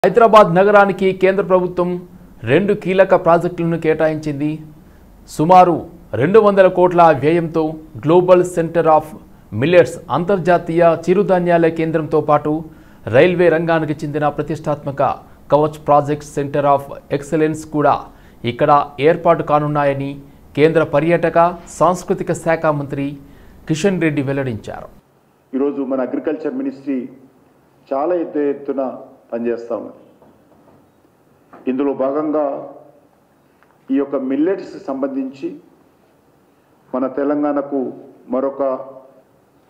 హైదరాబాద్ నగరానికి కేంద్ర ప్రభుత్వం 2 కీలక ప్రాజెక్టులను కేటాయించింది. సుమారు 200 కోట్ల వ్యయంతో గ్లోబల్ సెంటర్ ఆఫ్ మిల్లెట్స్ అంతర్జాతీయ చిరుధాన్యాల కేంద్రంతో పాటు రైల్వే రంగానికి చెందిన ప్రతిష్టాత్మక Kavach project centre of excellence కూడా ఇక్కడ ఏర్పాటు కానున్నాయని కేంద్ర పర్యాటక సాంస్కృతిక శాఖ మంత్రి కిషన్ రెడ్డి వెల్లడించారు. ఈరోజు మన అగ్రికల్చర్ మినిస్ట్రీ చాలా ఎత్తున పనిచేస్తూ ఉన్నది. ఇందులో భాగంగా ఈ యొక్క మిల్లెట్స్ సంబంధించి మన తెలంగాణకు మరొక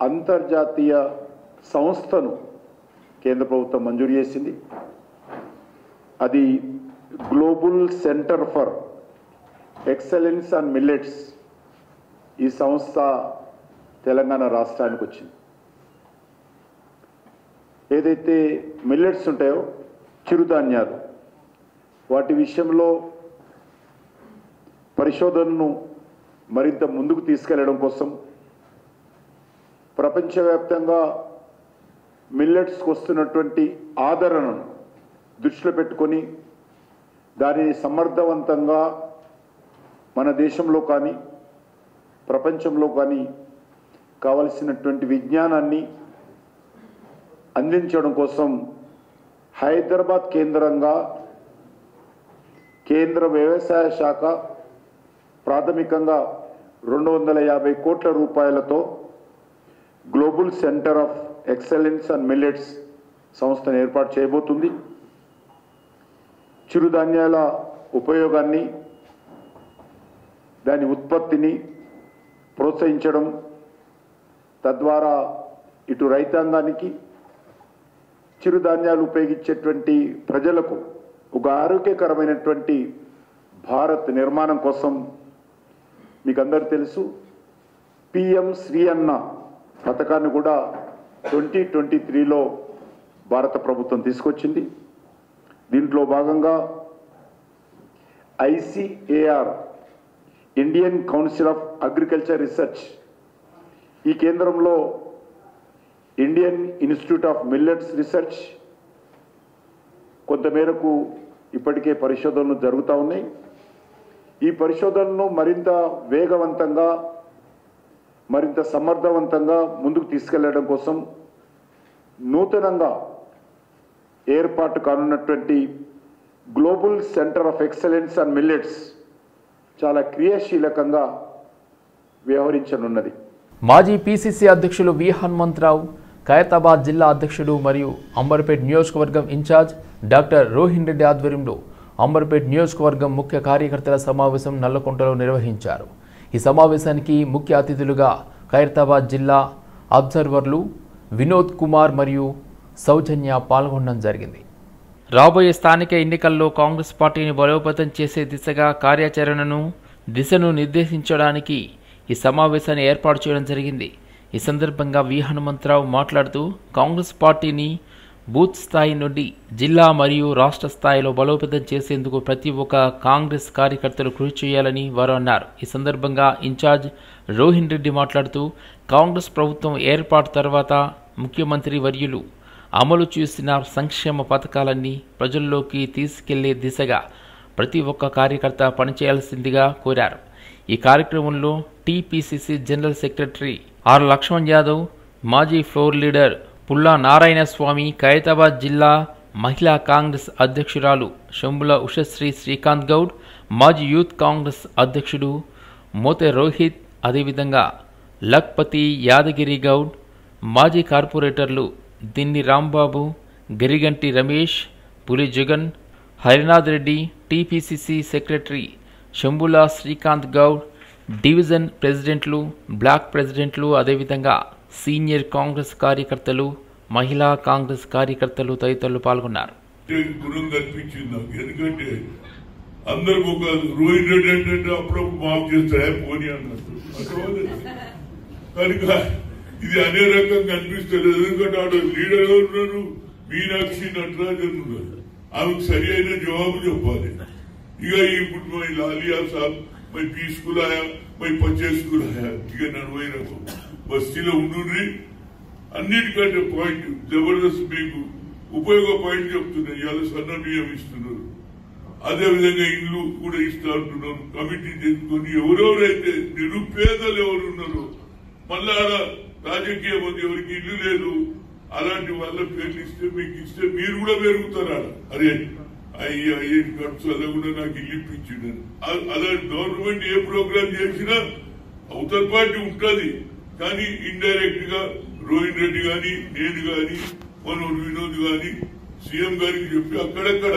అంతర్జాతీయ సంస్థను కేంద్ర ప్రభుత్వం మంజూరు చేసింది. అది global centre for excellence and millets. ఈ సంస్థ తెలంగాణ రాష్ట్రానికి వచ్చింది. ఏదైతే మిల్లెట్స్ ఉంటాయో చిరుధాన్యాలు, వాటి విషయంలో పరిశోధనను మరింత ముందుకు తీసుకెళ్లడం కోసం ప్రపంచవ్యాప్తంగా మిల్లెట్స్కి వస్తున్నటువంటి ఆదరణను దృష్టిలో పెట్టుకొని దానిని సమర్థవంతంగా మన దేశంలో కానీ ప్రపంచంలో కానీ కావలసినటువంటి విజ్ఞానాన్ని అందించడం కోసం హైదరాబాద్ కేంద్రంగా కేంద్ర వ్యవసాయ శాఖ ప్రాథమికంగా 250 కోట్ల రూపాయలతో global centre of excellence and millets సంస్థను ఏర్పాటు చేయబోతుంది. చిరుధాన్యాల ఉపయోగాన్ని, దాని ఉత్పత్తిని ప్రోత్సహించడం, తద్వారా ఇటు రైతాంగానికి, చిరుధాన్యాలు ఉపయోగించేటువంటి ప్రజలకు ఒక ఆరోగ్యకరమైనటువంటి భారత్ నిర్మాణం కోసం మీకు అందరూ తెలుసు పిఎం శ్రీ అన్న పథకాన్ని కూడా 2023లో భారత ప్రభుత్వం తీసుకొచ్చింది. దీంట్లో భాగంగా ICAR Indian council of agriculture research, ఈ కేంద్రంలో Indian institute of millets research కొంతమేరకు ఇప్పటికే పరిశోధనలు జరుగుతూ ఉన్నాయి. ఈ పరిశోధనను మరింత వేగవంతంగా, మరింత సమర్థవంతంగా ముందుకు తీసుకెళ్లడం కోసం నూతనంగా ఏర్పాటు కానున్నటువంటి global centre of excellence and millets చాలా క్రియాశీలకంగా వ్యవహరించనున్నది. మాజీ పిసిసి అధ్యక్షులు వి హనుమంతరావు, ఖైరతాబాద్ జిల్లా అధ్యక్షుడు మరియు అంబర్పేట్ నియోజకవర్గం ఇన్ఛార్జ్ డాక్టర్ రోహిన్ రెడ్డి ఆధ్వర్యంలో అంబర్పేట్ నియోజకవర్గం ముఖ్య కార్యకర్తల సమావేశం నల్లకుంటలో నిర్వహించారు. ఈ సమావేశానికి ముఖ్య అతిథులుగా ఖైరతాబాద్ జిల్లా అబ్జర్వర్లు వినోద్ కుమార్ మరియు సౌజన్య పాల్గొనడం జరిగింది. రాబోయే స్థానిక ఎన్నికల్లో కాంగ్రెస్ పార్టీని బలోపేతం చేసే దిశగా దిశను నిర్దేశించడానికి ఈ సమావేశాన్ని ఏర్పాటు చేయడం జరిగింది. ఈ సందర్భంగా వి హనుమంతరావు మాట్లాడుతూ కాంగ్రెస్ పార్టీని బూత్ స్థాయి నుండి జిల్లా మరియు రాష్ట్ర స్థాయిలో బలోపేతం చేసేందుకు ప్రతి ఒక్క కాంగ్రెస్ కార్యకర్తలు కృషి చేయాలని వారు అన్నారు. ఈ సందర్భంగా ఇన్ఛార్జ్ రోహిన్ రెడ్డి మాట్లాడుతూ కాంగ్రెస్ ప్రభుత్వం ఏర్పాటు తర్వాత ముఖ్యమంత్రి వర్యులు అమలు చేసిన సంక్షేమ పథకాలన్నీ ప్రజల్లోకి తీసుకెళ్లే దిశగా ప్రతి ఒక్క కార్యకర్త పనిచేయాల్సిందిగా కోరారు. ఈ కార్యక్రమంలో TPCC general secretary R Laxman Yadav, మాజీ ఫ్లోర్ లీడర్ పుల్లా నారాయణస్వామి, ఖైరతాబాద్ జిల్లా మహిళా కాంగ్రెస్ అధ్యక్షురాలు శంభుల ఉషశ్రీ శ్రీకాంత్ గౌడ్, మాజీ యూత్ కాంగ్రెస్ అధ్యక్షుడు మోతే రోహిత్, అదేవిధంగా లక్పతి యాదగిరి గౌడ్, మాజీ కార్పొరేటర్లు దిన్ని Rambabu, Garigenti Ramesh, Puli Jagan, Harinath Reddy, TPCC secretary Shambhula Srikanth Goud, division ప్రెసిడెంట్లు, బ్లాక్ ప్రెసిడెంట్లు, అదేవిధంగా సీనియర్ కాంగ్రెస్ కార్యకర్తలు, మహిళా కాంగ్రెస్ కార్యకర్తలు తదితరులు పాల్గొన్నారు. ఎందుకంటే అందరికి ఒక రోహిన్ రెడ్డి అంటే అప్పుడప్పుడు మాకు చేస్తాయి పోనీ అన్నట్టు కనుక ఇది అనే రకంగా అనిపిస్తుంది. ఎందుకంటే ఆడ లీడర్ ఎవరు ఉన్నారు, మీనాక్షి నటరాజన్ ఉన్నారు. ఆమెకు సరి అయిన జవాబు చెప్పాలి. ఇక ఇప్పుడు my Laliya Saab, my 20 school आया, మై 25 स्कूल आया, ఇక నడువైన బస్తీలో ఉండుర్రి. అన్నిటికంటే పాయింట్ జబర్దస్త్ మీకు ఉపయోగపడి చెప్తున్నాయి. ఇవాళ సన్న బియ్యం ఇస్తున్నారు, అదేవిధంగా ఇల్లు కూడా ఇస్తా అంటున్నారు. కమిటీ చేసుకొని ఎవరెవరైతే నిరుపేదలు ఎవరున్నారో, మళ్ళా రాజకీయ మంది ఎవరికి ఇల్లు లేదు అలాంటి వాళ్ళ పేర్లు ఇస్తే మీకు ఇస్తే మీరు కూడా పెరుగుతారా? అరే అయ్యా ఖర్చు అలా కూడా నాకు ఇల్లు ఇప్పించింది. అలాంటి గవర్నమెంట్ ఏ ప్రోగ్రామ్ చేసినా అవతల పార్టీ ఉంటుంది, కానీ ఇండైరెక్ట్ గా రోహిన్ రెడ్డి గాని నేను గాని మనోడు వినోద్ గాని సీఎం గారికి చెప్పి అక్కడక్కడ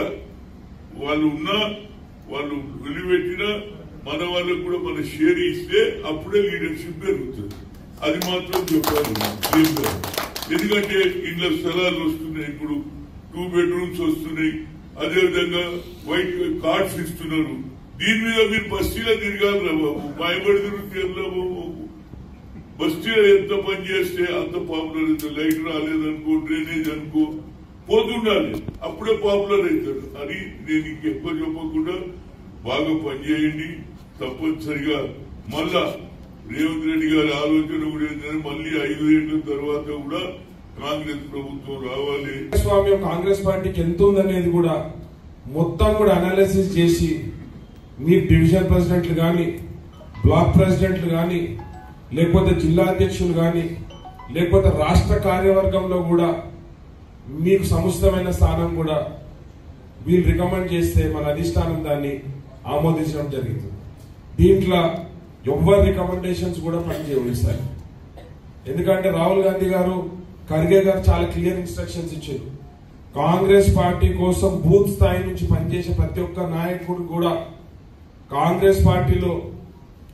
వాళ్ళు ఉన్నా వాళ్ళు వెలిపెట్టినా మన వాళ్ళకు కూడా మన షేర్ ఇస్తే అప్పుడే లీడర్షిప్ పెరుగుతుంది. అది మాత్రం చెప్పాలి సీఎం గారు. ఎందుకంటే ఇళ్ళ స్థలాలు వస్తున్నాయి, ఇప్పుడు 2 bedrooms వస్తున్నాయి, అదేవిధంగా వైట్ కార్డ్స్ ఇస్తున్నారు. దీని మీద మీరు బస్తీలో తిరగాలి రా బాబు, భయపడి తిరుగుతారు బాబు. బస్తీలో ఎంత పని చేస్తే అంత పాపులర్ అవుతుంది. లైట్ రాలేదనుకో, డ్రైనేజ్ అనుకో పోతుండాలి, అప్పుడే పాపులర్ అవుతారు అని నేను ఇంకెక్కువ చెప్పకుండా బాగా పనిచేయండి. తప్పనిసరిగా మళ్ళా రేవంత్ రెడ్డి గారి ఆలోచన కూడా ఏంటంటే మళ్ళీ 5 ఏళ్ల తర్వాత కూడా కాంగ్రెస్ ప్రభుత్వం రావాలి. స్వామ్యం కాంగ్రెస్ పార్టీకి ఎంత ఉందనేది కూడా మొత్తం కూడా అనాలిసిస్ చేసి మీ డివిజన్ ప్రెసిడెంట్లు కానీ, బ్లాక్ ప్రెసిడెంట్లు కానీ, లేకపోతే జిల్లా అధ్యక్షులు కానీ, లేకపోతే రాష్ట్ర కార్యవర్గంలో కూడా మీకు సముచితమైన స్థానం కూడా వీళ్ళు రికమెండ్ చేస్తే మన అధిష్టానం దాన్ని ఆమోదించడం జరిగింది. దీంట్లో ఎవరి రికమెండేషన్స్ కూడా పనిచేయవు ఈసారి. ఎందుకంటే రాహుల్ గాంధీ గారు, ఖర్గే గారు చాలా క్లియర్ ఇన్స్ట్రక్షన్స్ ఇచ్చారు. కాంగ్రెస్ పార్టీ కోసం బూత్ స్థాయి నుంచి పనిచేసే ప్రతి ఒక్క నాయకుడు కూడా కాంగ్రెస్ పార్టీలో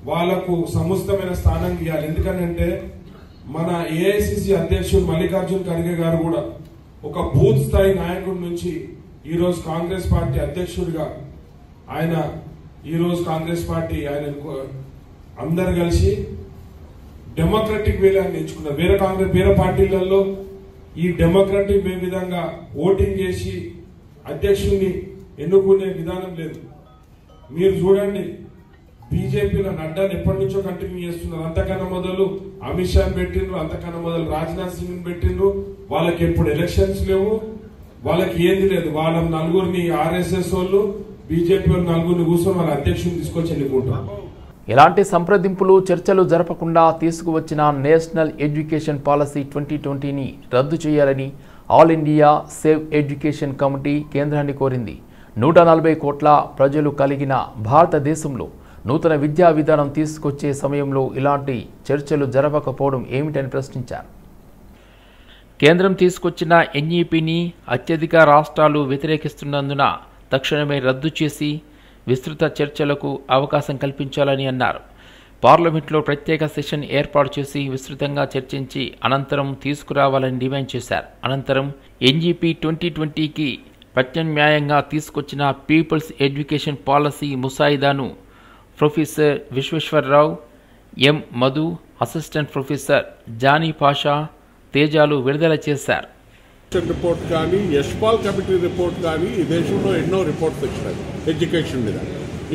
వాళ్లకు సముచితమైన స్థానం ఇవ్వాలి. ఎందుకంటే మన ఏఐసిసి అధ్యక్షుడు మల్లికార్జున్ ఖర్గే గారు కూడా ఒక బూత్ స్థాయి నాయకుడి నుంచి ఈరోజు కాంగ్రెస్ పార్టీ అధ్యక్షుడిగా ఆయన ఈరోజు కాంగ్రెస్ పార్టీ ఆయన అందరు కలిసి డెమోక్రటిక్ వేలో ఆయన ఎంచుకున్నారు. వేరే పార్టీలలో ఈ డెమోక్రటిక్ వే విధంగా ఓటింగ్ చేసి అధ్యక్షుడిని ఎన్నుకునే విధానం లేదు. మీరు చూడండి, బీజేపీలో నడ్డాను ఎప్పటి నుంచో కంటిన్యూ చేస్తున్నారు. అంతకన్నా మొదలు అమిత్ షా పెట్టిండ్రు, అంతకన్నా మొదలు రాజ్నాథ్ సింగ్ పెట్టిండ్రు. వాళ్ళకి ఎప్పుడు ఎలక్షన్స్ లేవు, వాళ్ళకి ఏది లేదు. వాళ్ళ నలుగురిని ఆర్ఎస్ఎస్ వాళ్ళు, బీజేపీ వాళ్ళు నలుగురిని కూర్చొని వాళ్ళ అధ్యక్షుడిని తీసుకొచ్చి ఎన్నుకుంటారు. ఎలాంటి సంప్రదింపులు చర్చలు జరపకుండా తీసుకువచ్చిన నేషనల్ ఎడ్యుకేషన్ పాలసీ 2020ని రద్దు చేయాలని all India save education committee కేంద్రాన్ని కోరింది. 140 కోట్ల ప్రజలు కలిగిన భారతదేశంలో నూతన విద్యా విధానం తీసుకొచ్చే సమయంలో ఇలాంటి చర్చలు జరపకపోవడం ఏమిటని ప్రశ్నించారు. కేంద్రం తీసుకొచ్చిన ఎన్ఈపీని అత్యధిక రాష్ట్రాలు వ్యతిరేకిస్తున్నందున తక్షణమే రద్దు చేసి విస్తృత చర్చలకు అవకాశం కల్పించాలని అన్నారు. పార్లమెంట్లో ప్రత్యేక సెషన్ ఏర్పాటు చేసి విస్తృతంగా చర్చించి అనంతరం తీసుకురావాలని డిమాండ్ చేశారు. అనంతరం ఎన్ఈపీ 2020కి ప్రత్యామ్నాయంగా తీసుకొచ్చిన పీపుల్స్ ఎడ్యుకేషన్ పాలసీ ముసాయిదాను professor Visweswara Rao, M Madhu, assistant professor Jani Pasha తేజాలు విడుదల చేశారు. రిపోర్ట్ కానీ, యశ్పాల్ కమిటీ రిపోర్ట్ కానీ, ఈ దేశంలో ఎన్నో రిపోర్ట్స్ వచ్చినాయి ఎడ్యుకేషన్ మీద,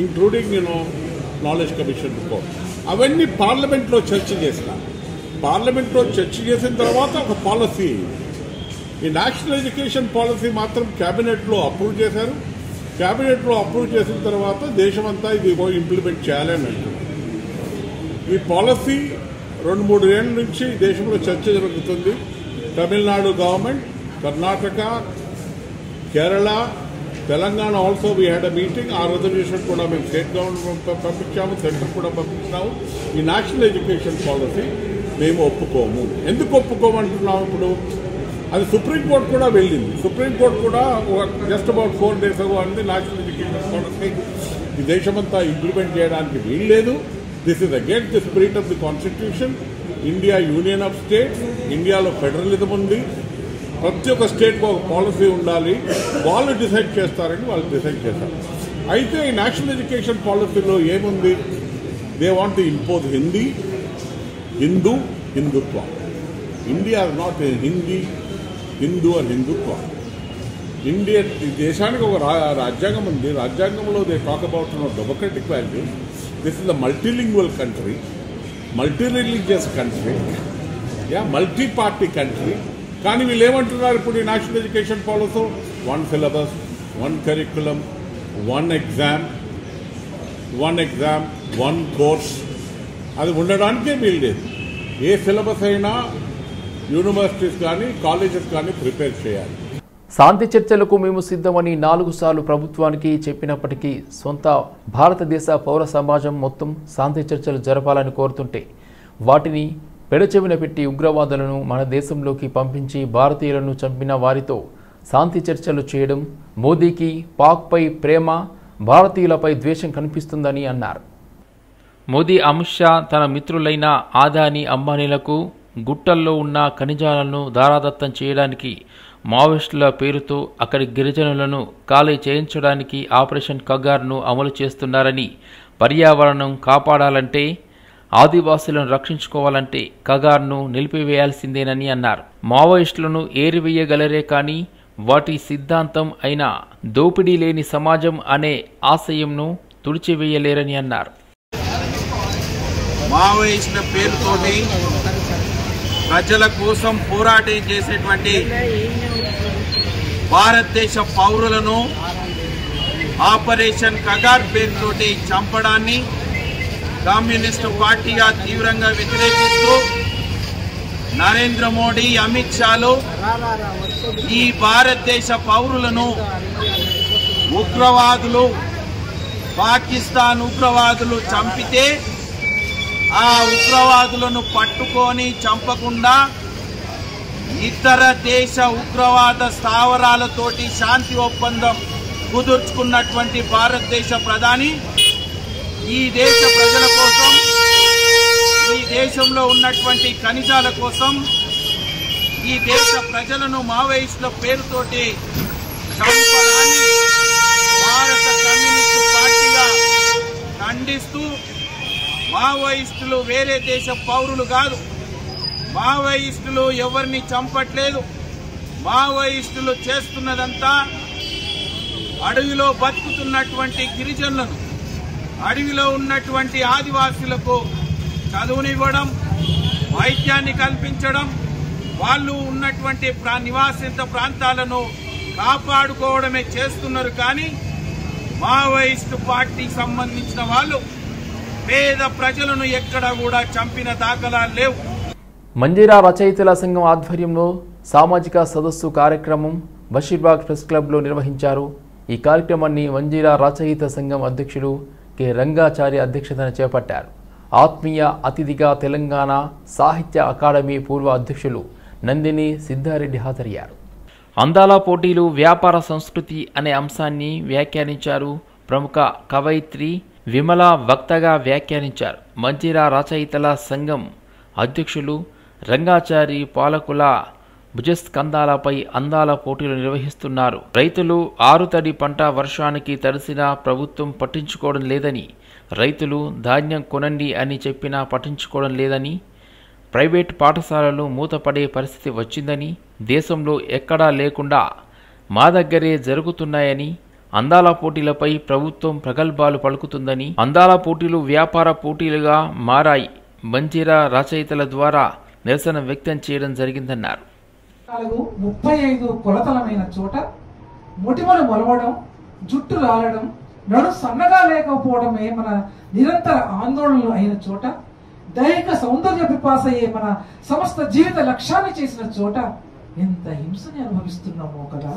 ఇంక్లూడింగ్ నాలెడ్జ్ కమిషన్ రిపోర్ట్. అవన్నీ పార్లమెంట్లో చర్చ చేసినారు. పార్లమెంట్లో చర్చ చేసిన తర్వాత ఒక పాలసీ, ఈ నేషనల్ ఎడ్యుకేషన్ పాలసీ మాత్రం క్యాబినెట్లో అప్రూవ్ చేశారు. క్యాబినెట్లో అప్రూవ్ చేసిన తర్వాత దేశమంతా ఇది ఇంప్లిమెంట్ చేయాలని అంటున్నారు. ఈ పాలసీ 2-3 ఏళ్ళ నుంచి దేశంలో చర్చ జరుగుతుంది. Tamil Nadu government, Karnataka, Kerala, Telangana also we had a meeting. ఆ రెజల్యూషన్ కూడా మేము స్టేట్ గవర్నమెంట్ పంపించాము, సెంటర్ కూడా పంపించాము. ఈ నేషనల్ ఎడ్యుకేషన్ పాలసీ మేము ఒప్పుకోము. ఎందుకు ఒప్పుకోమంటున్నాము? ఇప్పుడు అది సుప్రీంకోర్టు కూడా వెళ్ళింది. సుప్రీంకోర్టు కూడా జస్ట్ అబౌట్ 4 days ago అంది నేషనల్ ఎడ్యుకేషన్ పాలసీ ఈ దేశమంతా ఇంప్లిమెంట్ చేయడానికి వీల్లేదు. This is against the spirit of the constitution. India union of states, ఇండియాలో ఫెడరలిజం ఉంది. ప్రతి ఒక్క స్టేట్కి ఒక పాలసీ ఉండాలి, వాళ్ళు డిసైడ్ చేస్తారని వాళ్ళు డిసైడ్ చేశారు. అయితే ఈ నేషనల్ ఎడ్యుకేషన్ పాలసీలో ఏముంది? They want to impose Hindu Hindutva. India not Hindu or Hindutva. India దేశానికి ఒక రాజ్యాంగం ఉంది. రాజ్యాంగంలో they talk about democratic values. This is the multilingual country, multi-religious country, multi-party country. కానీ వీళ్ళు ఏమంటున్నారు ఇప్పుడు ఈ national education policy 1 syllabus 1 curriculum 1 exam 1 course అది ఉండడానికే వీల్లేదు. ఏ సిలబస్ అయినా యూనివర్సిటీస్ కానీ కాలేజెస్ కానీ ప్రిపేర్ చేయాలి. శాంతి చర్చలకు మేము సిద్ధమని 4 సార్లు ప్రభుత్వానికి చెప్పినప్పటికీ సొంత భారతదేశ పౌర సమాజం మొత్తం శాంతి చర్చలు జరపాలని కోరుతుంటే వాటిని పెడచెవిన పెట్టి ఉగ్రవాదులను మన దేశంలోకి పంపించి భారతీయులను చంపిన వారితో శాంతి చర్చలు చేయడం మోదీకి పాక్పై ప్రేమ భారతీయులపై ద్వేషం కనిపిస్తుందని అన్నారు. మోదీ అమిత్ షా తన మిత్రులైన ఆదాని అంబానీలకు గుట్టల్లో ఉన్న ఖనిజాలను దారాదత్తం చేయడానికి మావోయిస్టుల పేరుతో అక్కడి గిరిజనులను ఖాళీ చేయించడానికి ఆపరేషన్ కగార్ను అమలు చేస్తున్నారని, పర్యావరణం కాపాడాలంటే ఆదివాసులను రక్షించుకోవాలంటే కగార్ను నిలిపివేయాల్సిందేనని అన్నారు. మావోయిస్టులను ఏరివేయగలరే కానీ వాటి సిద్ధాంతం అయిన దోపిడీ లేని సమాజం అనే ఆశయంను తుడిచివేయలేరని అన్నారు. మావోయిస్టుల పేరుతోటి ప్రజల కోసం పోరాటం చేసేటువంటి భారతదేశ పౌరులను ఆపరేషన్ కగార్ పేరుతోటి చంపడాన్ని కమ్యూనిస్టు పార్టీగా తీవ్రంగా వ్యతిరేకిస్తూ నరేంద్ర మోడీ, అమిత్ షాలు ఈ భారతదేశ పౌరులను ఉగ్రవాదులు, పాకిస్తాన్ ఉగ్రవాదులు చంపితే ఆ ఉగ్రవాదులను పట్టుకొని చంపకుండా ఇతర దేశ ఉగ్రవాద స్థావరాలతోటి శాంతి ఒప్పందం కుదుర్చుకున్నటువంటి భారతదేశ ప్రధాని ఈ దేశ ప్రజల కోసం, ఈ దేశంలో ఉన్నటువంటి ఖనిజాల కోసం ఈ దేశ ప్రజలను మావోయిస్టుల పేరుతోటి చంపడాన్ని భారత కమ్యూనిస్టు పార్టీగా ఖండిస్తూ, మావోయిస్టులు వేరే దేశ పౌరులు కాదు, మావోయిస్టులు ఎవరిని చంపట్లేదు, మావోయిస్టులు చేస్తున్నదంతా అడవిలో బతుకుతున్నటువంటి గిరిజనులను, అడవిలో ఉన్నటువంటి ఆదివాసులకు చదువునివ్వడం, వైద్యాన్ని కల్పించడం, వాళ్ళు ఉన్నటువంటి నివాసిత ప్రాంతాలను కాపాడుకోవడమే చేస్తున్నారు. కానీ మావోయిస్టు పార్టీకి సంబంధించిన వాళ్ళు పేద ప్రజలను ఎక్కడా కూడా చంపిన దాఖలాలు లేవు. మంజీరా రచయితల సంఘం ఆధ్వర్యంలో సామాజిక సదస్సు కార్యక్రమం బషీర్బాగ్ ప్రెస్ క్లబ్లో నిర్వహించారు. ఈ కార్యక్రమాన్ని మంజీరా రచయిత సంఘం అధ్యక్షుడు కె రంగాచారి అధ్యక్షతన చేపట్టారు. ఆత్మీయ అతిథిగా తెలంగాణ సాహిత్య అకాడమీ పూర్వ అధ్యక్షులు నందిని సిద్ధారెడ్డి హాజరయ్యారు. అందాల పోటీలు వ్యాపార సంస్కృతి అనే అంశాన్ని వ్యాఖ్యానించారు. ప్రముఖ కవయిత్రి విమల వక్తగా వ్యాఖ్యానించారు. మంజీరా రచయితల సంఘం అధ్యక్షులు రంగాచారి పాలకుల భుజస్కంధాలపై అందాల పోటీలు నిర్వహిస్తున్నారు. రైతులు ఆరుతడి పంట వర్షానికి తడిసినా ప్రభుత్వం పట్టించుకోవడం లేదని, రైతులు ధాన్యం కొనండి అని చెప్పినా పట్టించుకోవడం లేదని, ప్రైవేట్ పాఠశాలలు మూతపడే పరిస్థితి వచ్చిందని, దేశంలో ఎక్కడా లేకుండా మా దగ్గరే జరుగుతున్నాయని, అందాల పోటీలపై ప్రభుత్వం ప్రగల్భాలు పలుకుతుందని, అందాల పోటీలు వ్యాపార పోటీలుగా మారాయి, మంజీరా రచయితల ద్వారా నిరసన వ్యక్తం చేయడం జరిగిందన్నారు. 35 కొలతలమైన చోట మొటిమలు మొలవడం, జుట్టు రాలడం, నడు సన్నగా లేకపోవడమే మన నిరంతర ఆందోళనలు అయిన చోట, దైహిక సౌందర్య పిపాసయే మన సమస్త జీవిత లక్ష్యాన్ని చేసిన చోట ఎంత హింసని అనుభవిస్తున్నామో కదా.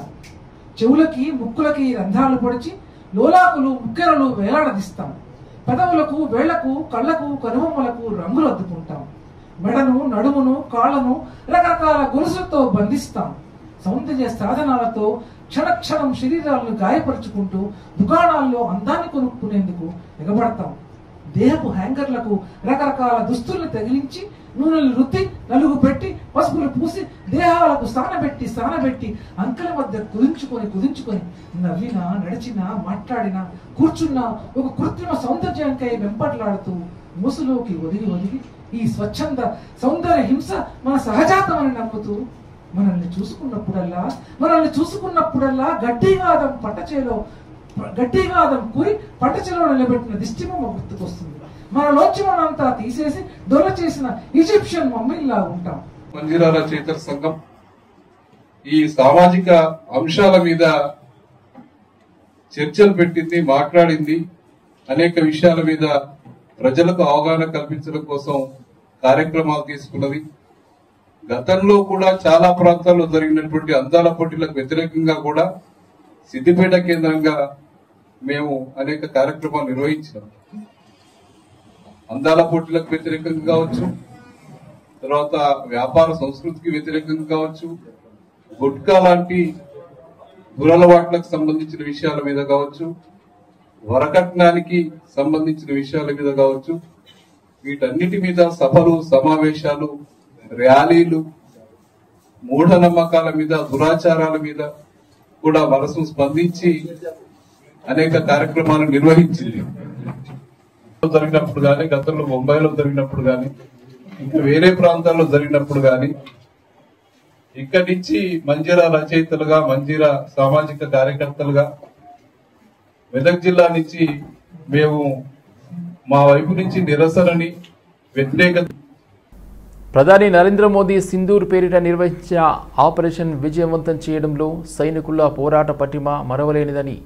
చెవులకి ముక్కులకి రంధ్రాలు పొడిచి లోలాకులు ముక్కెరలు వేలాడదీస్తాం. పెదవులకు వేళ్లకు కళ్లకు కనుబొమ్మలకు రంగులు అద్దుకుంటాం. మెడను నడుమును కాళ్లను రకరకాల గొలుసులతో బంధిస్తాం. సౌందర్య సాధనాలతో క్షణక్షణం శరీరాలను గాయపరుచుకుంటూ దుకాణాల్లో అందాన్ని కొనుక్కునేందుకు ఎగబడతాం. దేహపు హ్యాంగర్లకు రకరకాల దుస్తుల్ని తగిలించి నూనెలు రుద్ది నలుగు పెట్టి పసుపులు పూసి దేహాలకు సానబెట్టి అంకెల మధ్య కుదించుకొని నవ్వినా నడిచినా మాట్లాడినా కూర్చున్నా ఒక కృత్రిమ సౌందర్యానికై వెంపట్లాడుతూ ముసులోకి ఒదిగి ఈ స్వచ్ఛంద సౌందర్య హింస మన సహజాతమని నమ్ముతూ మనల్ని చూసుకున్నప్పుడల్లా గట్టివాదం కూరి పట్టచేలో నిలబెట్టిన దిష్టిబొమ్మ గుర్తుకొస్తుంది. మనలోంచి మనంతా తీసేసి దొర చేసిన ఈజిప్షియన్ మమ్మీల్లా ఉంటాం. మంజీరా రచయితల సంఘం ఈ సామాజిక అంశాల మీద చర్చలు పెట్టింది, మాట్లాడింది. అనేక విషయాల మీద ప్రజలకు అవగాహన కల్పించడం కోసం కార్యక్రమాలు తీసుకున్నది. గతంలో కూడా చాలా ప్రాంతాల్లో జరిగినటువంటి అందాల పోటీలకు వ్యతిరేకంగా కూడా సిద్దిపేట కేంద్రంగా మేము అనేక కార్యక్రమాలు నిర్వహించాం. అందాల పోటీలకు వ్యతిరేకంగా కావచ్చు, తర్వాత వ్యాపార సంస్కృతికి వ్యతిరేకంగా కావచ్చు, గుట్కా లాంటి దురలవాట్లకు సంబంధించిన విషయాల మీద కావచ్చు, వరకట్నానికి సంబంధించిన విషయాల మీద కావచ్చు, వీటన్నిటి మీద సభలు, సమావేశాలు, ర్యాలీలు, మూఢనమ్మకాల మీద, దురాచారాల మీద కూడా మనసు స్పందించి అనేక కార్యక్రమాలు నిర్వహించింది. జరిగినప్పుడు గానీ, గతంలో ముంబైలో జరిగినప్పుడు గానీ, ఇంకా వేరే ప్రాంతాల్లో జరిగినప్పుడు గానీ, ఇక్కడి నుంచి మంజీరా రచయితలుగా, మంజీరా సామాజిక కార్యకర్తలుగా మెదక్ జిల్లా నుంచి మేము మా వైపు నుంచి నిరసనని, వ్యతిరేకత. ప్రధాని నరేంద్ర మోదీ సింధూర్ పేరిట నిర్వహించిన ఆపరేషన్ విజయవంతం చేయడంలో సైనికుల పోరాట పటిమ మరవలేనిదని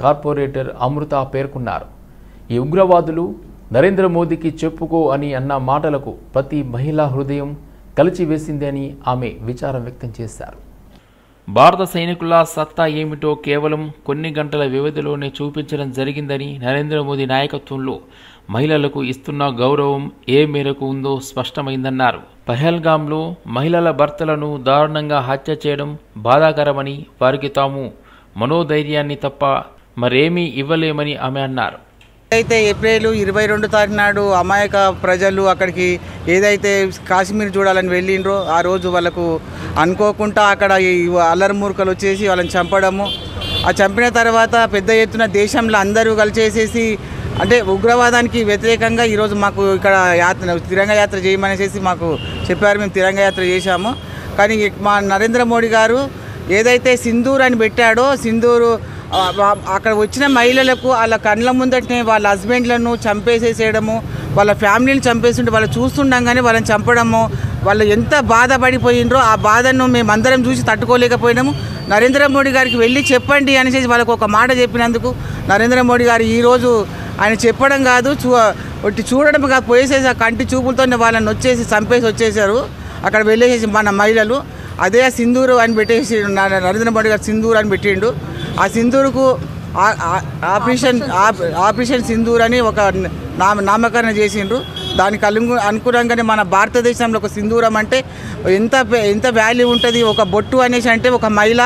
కార్పొరేటర్ అమృత పేర్కొన్నారు. ఈ ఉగ్రవాదులు నరేంద్ర మోదీకి చెప్పుకో అని అన్న మాటలకు ప్రతి మహిళా హృదయం కలిచివేసింది అని ఆమె విచారం వ్యక్తం చేశారు. భారత సైనికుల సత్తా ఏమిటో కేవలం కొన్ని గంటల వ్యవధిలోనే చూపించడం జరిగిందని, నరేంద్ర మోదీ నాయకత్వంలో మహిళలకు ఇస్తున్న గౌరవం ఏ మేరకు ఉందో స్పష్టమైందన్నారు. పహల్గాంలో మహిళల భర్తలను దారుణంగా హత్య చేయడం బాధాకరమని, వారికి తాము మనోధైర్యాన్ని తప్ప మరేమీ ఇవ్వలేమని ఆమె అన్నారు. అయితే ఏప్రిల్ 22 తారీఖు నాడు అమాయక ప్రజలు అక్కడికి ఏదైతే కాశ్మీర్ చూడాలని వెళ్ళిండ్రో ఆ రోజు వాళ్ళకు అనుకోకుండా అక్కడ ఈ అల్లరిమూర్ఖలు వచ్చేసి వాళ్ళని చంపడము, ఆ చంపిన తర్వాత పెద్ద ఎత్తున దేశంలో అందరూ కలిసేసేసి అంటే ఉగ్రవాదానికి వ్యతిరేకంగా ఈరోజు మాకు ఇక్కడ తిరంగ యాత్ర చేయమనేసి మాకు చెప్పారు. మేము తిరంగ యాత్ర చేశాము. కానీ మా నరేంద్ర మోడీ గారు ఏదైతే సింధూర్ అని పెట్టాడో, సింధూరు అక్కడ వచ్చిన మహిళలకు వాళ్ళ కళ్ళ ముందటనే వాళ్ళ హస్బెండ్లను చంపేసేసేయడము, వాళ్ళ ఫ్యామిలీని చంపేస్తుంటే వాళ్ళు చూస్తుండగానే వాళ్ళని చంపడము, వాళ్ళు ఎంత బాధపడిపోయిండ్రో ఆ బాధను మేమందరం చూసి తట్టుకోలేకపోయినాము. నరేంద్ర మోడీ గారికి వెళ్ళి చెప్పండి అనేసి వాళ్ళకు ఒక మాట చెప్పినందుకు నరేంద్ర మోడీ గారు ఈరోజు ఆయన చెప్పడం కాదు, చూడడం కాదు, పోయేసేసి ఆ కంటి చూపులతోనే వాళ్ళని వచ్చేసి చంపేసి వచ్చేసారు. అక్కడ వెళ్ళేసేసి మన మహిళలు అదే సింధూరు అని పెట్టేసి నరేంద్ర మోడీ గారు సింధూరు అని పెట్టిండు. ఆ సింధూరుకు ఆపరేషన్ సింధూర్ అని ఒక నామకరణ చేసిండ్రు. దానికి అనుగుణంగానే మన భారతదేశంలో ఒక సింధూరం అంటే ఎంత వాల్యూ ఉంటుంది. ఒక బొట్టు అనేసి అంటే ఒక మహిళ,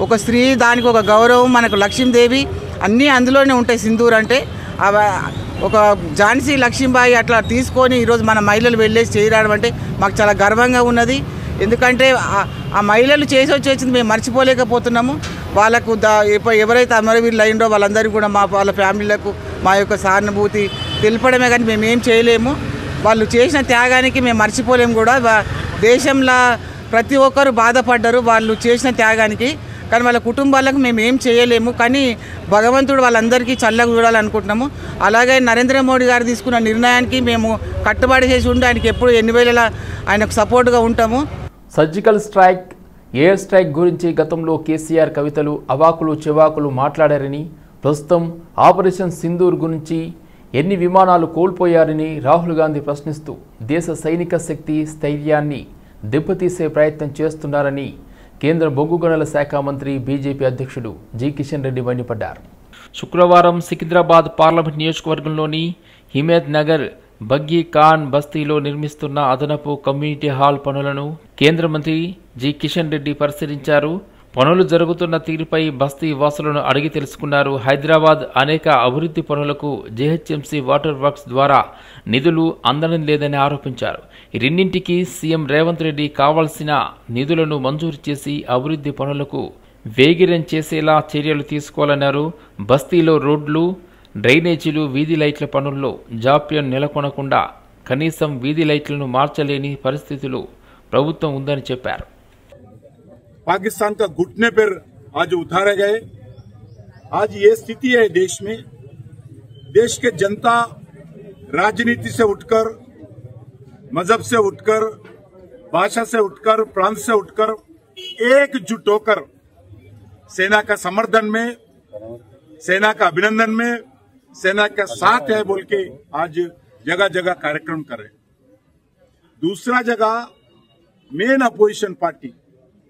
ఒక స్త్రీ, దానికి ఒక గౌరవం, మనకు లక్ష్మీదేవి అన్నీ అందులోనే ఉంటాయి. సింధూర్ అంటే ఒక ఝాన్సీ లక్ష్మీబాయి అట్లా తీసుకొని ఈరోజు మన మహిళలు వెళ్ళేసి చేయడం అంటే మాకు చాలా గర్వంగా ఉన్నది. ఎందుకంటే ఆ మహిళలు చేసి వచ్చేసింది మేము మర్చిపోలేకపోతున్నాము. వాళ్ళకు ఎవరైతే అమరవీరులు అయిందో వాళ్ళందరికీ కూడా వాళ్ళ ఫ్యామిలీలకు మా యొక్క సానుభూతి తెలపడమే కానీ మేమేం చేయలేము. వాళ్ళు చేసిన త్యాగానికి మేము మర్చిపోలేము కూడా. దేశంలో ప్రతి ఒక్కరు బాధపడ్డారు వాళ్ళు చేసిన త్యాగానికి, కానీ వాళ్ళ కుటుంబాలకు మేము ఏం చేయలేము. కానీ భగవంతుడు వాళ్ళందరికీ చల్లగా చూడాలనుకుంటున్నాము. అలాగే నరేంద్ర మోడీ గారు తీసుకున్న నిర్ణయానికి మేము కట్టుబడి చేసి ఉండి ఆయనకి ఎప్పుడు ఎన్ని వేళలా ఆయనకు సపోర్ట్గా ఉంటాము. సర్జికల్ స్ట్రైక్, ఎయిర్ స్ట్రైక్ గురించి గతంలో కేసీఆర్ కవితలు అవాకులు చెవాకులు మాట్లాడారని, ప్రస్తుతం ఆపరేషన్ సింధూర్ గురించి ఎన్ని విమానాలు కోల్పోయారని రాహుల్ గాంధీ ప్రశ్నిస్తూ దేశ సైనిక శక్తి స్థైర్యాన్ని దెబ్బతీసే ప్రయత్నం చేస్తున్నారని కేంద్ర బొగ్గు గనుల శాఖ మంత్రి బీజేపీ అధ్యక్షుడు జి కిషన్ రెడ్డి మండిపడ్డారు. శుక్రవారం సికింద్రాబాద్ పార్లమెంట్ నియోజకవర్గంలోని హిమేత్ నగర్ బగ్గీ ఖాన్ బస్తీలో నిర్మిస్తున్న అదనపు కమ్యూనిటీ హాల్ పనులను కేంద్ర మంత్రి జి కిషన్ రెడ్డి పరిశీలించారు. పనులు జరుగుతున్న తీరుపై బస్తీ వాసులను అడిగి తెలుసుకున్నారు. హైదరాబాద్ అనేక అభివృద్ధి పనులకు జీహెచ్ఎంసీ వాటర్ వర్క్స్ ద్వారా నిధులు అందడం లేదని ఆరోపించారు. ఈ రెండింటికి సీఎం రేవంత్ రెడ్డి కావాల్సిన నిధులను మంజూరు చేసి అభివృద్ధి పనులకు వేగిరం చేసేలా చర్యలు తీసుకోవాలన్నారు. బస్తీలో రోడ్లు, డ్రైనేజీలు, వీధి లైట్ల పనుల్లో జాప్యం నెలకొనకుండా కనీసం వీధి లైట్లను మార్చలేని పరిస్థితులు ప్రభుత్వం ఉందని చెప్పారు. पाकिस्तान का घुटने पर आज उतारे गए। आज ये स्थिति है देश में। देश के जनता राजनीति से उठकर, मजहब से उठकर, भाषा से उठकर, प्रांत से उठकर एकजुट होकर सेना का समर्थन में, सेना का अभिनंदन में, सेना का साथ है बोल के आज जगह जगह कार्यक्रम कर रहे। दूसरा जगह main opposition party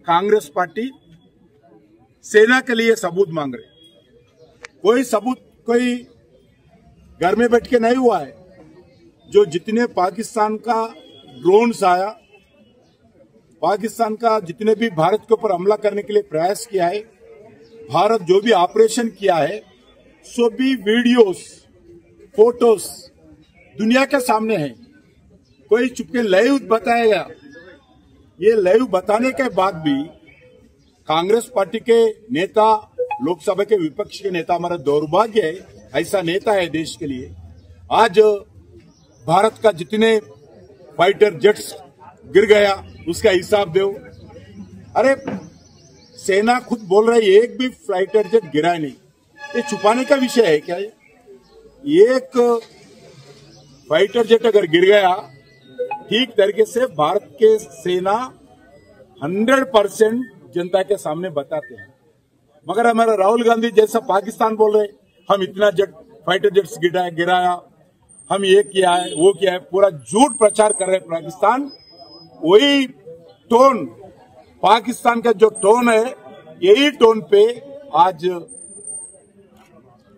Congress party सेना के लिए सबूत मांग रहे। कोई सबूत कोई घर में बैठ के नहीं हुआ है। जो जितने पाकिस्तान का ड्रोन्स आया, पाकिस्तान का जितने भी भारत के ऊपर हमला करने के लिए प्रयास किया है, भारत जो भी ऑपरेशन किया है, सो भी वीडियोस, फोटोस दुनिया के सामने है। कोई चुपके लाइव बताएगा। ये लाइव बताने के बाद भी कांग्रेस पार्टी के नेता, लोकसभा के विपक्ष के नेता, हमारा दुर्भाग्य है, ऐसा नेता है देश के लिए। आज भारत का जितने फाइटर जेट्स गिर गया उसका हिसाब दो। अरे सेना खुद बोल रही है एक भी फाइटर जेट गिरा नहीं। ये छुपाने का विषय है क्या? एक फाइटर जेट अगर गिर गया, ठीक तरीके से भारत के सेना 100% जनता के सामने बताते हैं। मगर हमारा राहुल गांधी जैसा पाकिस्तान बोल रहे हम इतना जेट फाइटर जेट्स गिराया, हम ये किया है, वो किया है, पूरा झूठ प्रचार कर रहे पाकिस्तान। वही टोन, पाकिस्तान का जो टोन है, यही टोन पे आज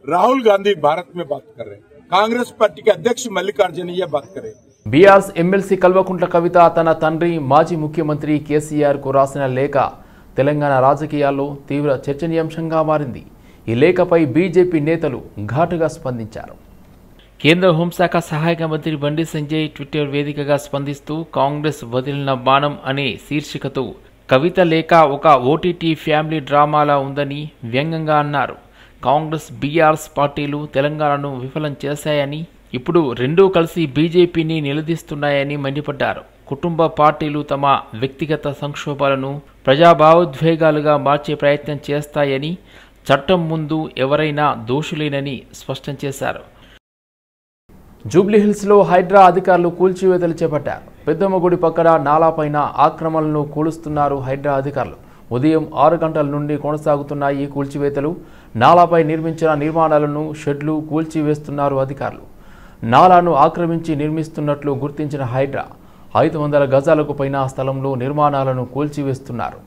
राहुल गांधी भारत में बात कर रहे हैं। कांग्रेस पार्टी के अध्यक्ष मल्लिकार्जुन यह बात कर रहे हैं। బీఆర్ఎస్ ఎమ్మెల్సీ కల్వకుంట్ల కవిత తన తండ్రి మాజీ ముఖ్యమంత్రి కేసీఆర్ కు రాసిన లేఖ తెలంగాణ రాజకీయాల్లో తీవ్ర చర్చనీయాంశంగా మారింది। ఈ లేఖపై బీజేపీ నేతలు ఘాటుగా స్పందించారు। కేంద్ర హోంశాఖ సహాయక మంత్రి బండి సంజయ్ ట్విట్టర్ వేదికగా స్పందిస్తూ కాంగ్రెస్ వదిలిన బాణం అనే శీర్షికతో కవిత లేఖ ఒక ఓటీటీ ఫ్యామిలీ డ్రామాలా ఉందని వ్యంగ్యంగా అన్నారు। కాంగ్రెస్ బీఆర్ఎస్ పార్టీలు తెలంగాణను విఫలం చేశాయని, ఇప్పుడు రెండూ కలిసి బీజేపీని నిలదీస్తున్నాయని మండిపడ్డారు। కుటుంబ పార్టీలు తమ వ్యక్తిగత సంక్షోభాలను ప్రజా భావోద్వేగాలుగా మార్చే ప్రయత్నం చేస్తాయని, చట్టం ముందు ఎవరైనా దోషులేనని స్పష్టం చేశారు। జూబ్లీహిల్స్లో హైడ్రా అధికారులు కూల్చివేతలు చేపట్టారు। పెద్దమ్మగుడి పక్కన నాలాపైన ఆక్రమణలను కూలుస్తున్నారు హైడ్రా అధికారులు। ఉదయం 6 గంటల నుండి కొనసాగుతున్న ఈ కూల్చివేతలు నాలాపై నిర్మించిన నిర్మాణాలను, షెడ్లు కూల్చివేస్తున్నారు అధికారులు। నాలాను ఆక్రమించి నిర్మిస్తున్నట్లు గుర్తించిన హైడ్రా 500 గజాలకు పైన స్థలంలో నిర్మాణాలను కూల్చివేస్తున్నారు।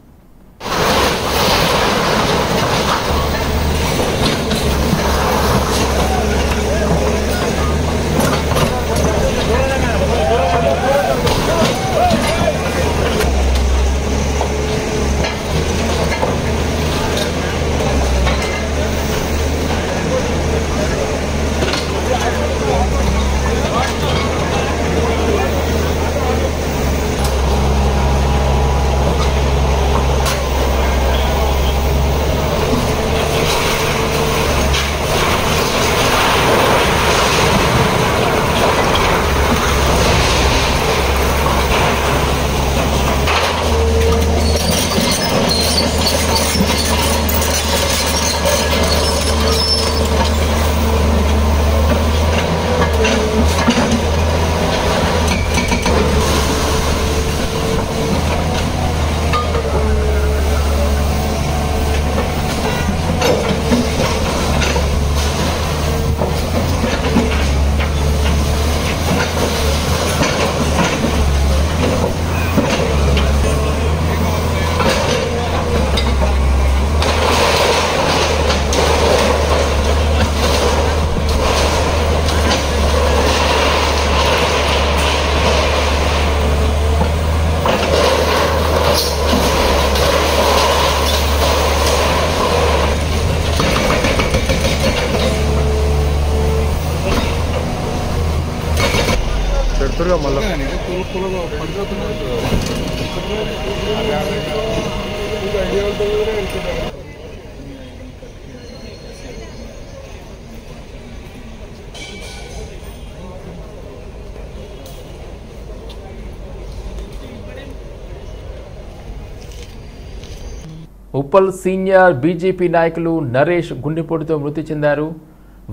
ఉప్పల్ సీనియర్ బీజేపీ నాయకులు నరేష్ గుండెపోటుతో మృతి చెందారు।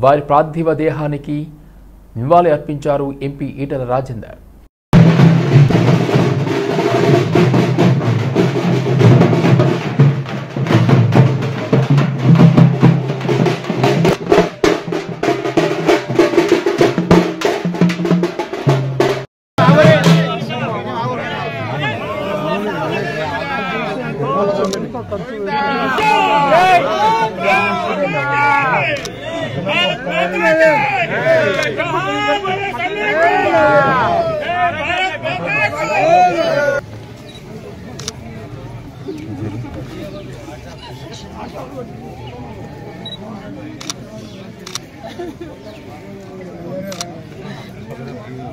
వారి పార్థివ దేహానికి నివాళి అర్పించారు ఎంపీ ఈటల రాజేందర్।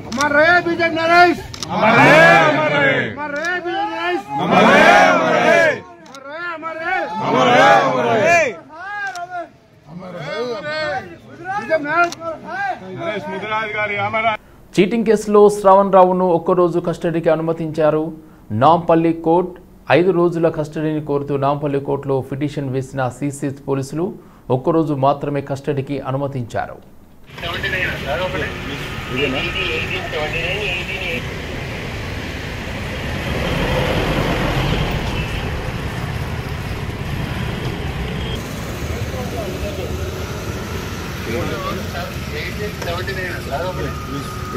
अमर रहे विजय नरेश, अमर रहे, अमर रहे, अमर रहे विजय नरेश, अमर रहे, अमर रहे, अमर रहे, अमर रहे, अमर रहे, अमर रहे, अमर रहे, विजय नरेश मुद्राज गारी अमर। చీటింగ్ కేసులో శ్రావణ్ రావును ఒక్కరోజు కస్టడీకి అనుమతించారు నాంపల్లి కోర్టు. 5 రోజుల కస్టడీని కోరుతూ నాంపల్లి కోర్టులో పిటిషన్ వేసిన సీసీ పోలీసులు ఒక్కరోజు మాత్రమే కస్టడీకి అనుమతించారు.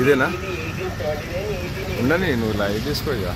ఇదేనా ఉండని నువ్వు లైవ్ తీసుకో ఇక.